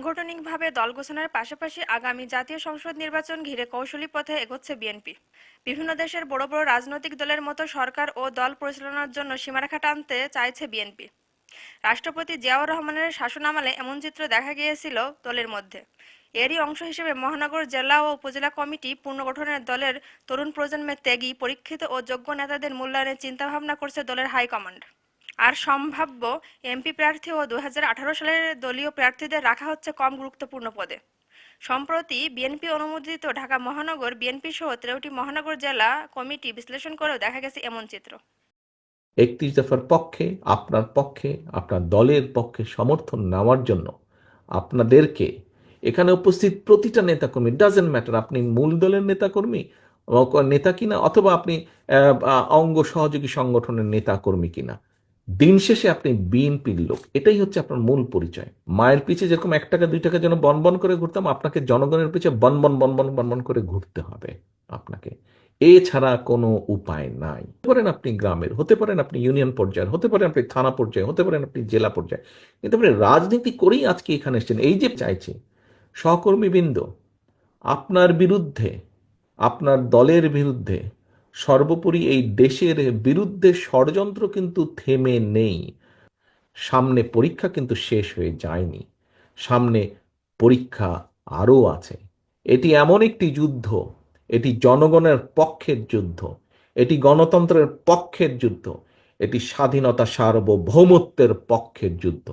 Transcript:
সাংগঠনিকভাবে দল গোছানোর পাশাপাশি আগামী জাতীয় সংসদ নির্বাচন ঘিরে কৌশলী পথে এগোচ্ছে বিএনপি। বিভিন্ন দেশের বড় বড় রাজনৈতিক দলের মতো সরকার ও দল পরিচালনার জন্য সীমারেখা টানতে চাইছে বিএনপি। রাষ্ট্রপতি জিয়াউর রহমানের শাসনামলে এমন চিত্র দেখা গিয়েছিল দলের মধ্যে। এরই অংশ হিসেবে মহানগর জেলা ও উপজেলা কমিটি পুনর্গঠনের দলের তরুণ প্রজন্মের ত্যাগী, পরীক্ষিত ও যোগ্য নেতাদের মূল্যায়নের চিন্তাভাবনা করছে দলের হাইকমান্ড। আর সম্ভাব্য এমপি প্রার্থী ও 2018 সালের দলীয় প্রার্থীদের রাখা হচ্ছে কম গুরুত্বপূর্ণ পদে। সম্প্রতি বিএনপি অনুমোদিত ঢাকা মহানগর বিএনপি সহ 13টি মহানগর জেলা কমিটি বিশ্লেষণ করেও দেখা গেছে এমন চিত্র। 31 দফার পক্ষে, আপনার দলের পক্ষে সমর্থন নেওয়ার জন্য আপনাদেরকে এখানে উপস্থিত প্রতিটা নেতাকর্মী, ডাজেন্ট ম্যাটার আপনি মূল দলের নেতাকর্মী নেতা কিনা, অথবা আপনি অঙ্গ সহযোগী সংগঠনের নেতাকর্মী কিনা, দিন শেষে আপনি বিএনপির লোক। এটাই হচ্ছে আপনার মূল পরিচয়। মায়ের পিছে যেরকম 1 টাকা 2 টাকা যেন বনবন করে ঘুরতাম, আপনাকে জনগণের পিছে বনবন বনবন বনবন করে ঘুরতে হবে আপনাকে। এছাড়া কোনো উপায় নাই। হতে পারেন আপনি গ্রামের, হতে পারেন আপনি ইউনিয়ন পর্যায়ের, হতে পারেন আপনি থানা পর্যায়ে, হতে পারেন আপনি জেলা পর্যায়ে, কিন্তু আপনি রাজনীতি করেই আজকে এখানে এসেছেন। এই যে চাইছে সহকর্মীবৃন্দ, আপনার বিরুদ্ধে, আপনার দলের বিরুদ্ধে, সর্বোপরি এই দেশের বিরুদ্ধে ষড়যন্ত্র কিন্তু থেমে নেই। সামনে পরীক্ষা কিন্তু শেষ হয়ে যায়নি, সামনে পরীক্ষা আরও আছে। এটি এমন একটি যুদ্ধ, এটি জনগণের পক্ষের যুদ্ধ, এটি গণতন্ত্রের পক্ষের যুদ্ধ, এটি স্বাধীনতা সার্বভৌমত্বের পক্ষের যুদ্ধ।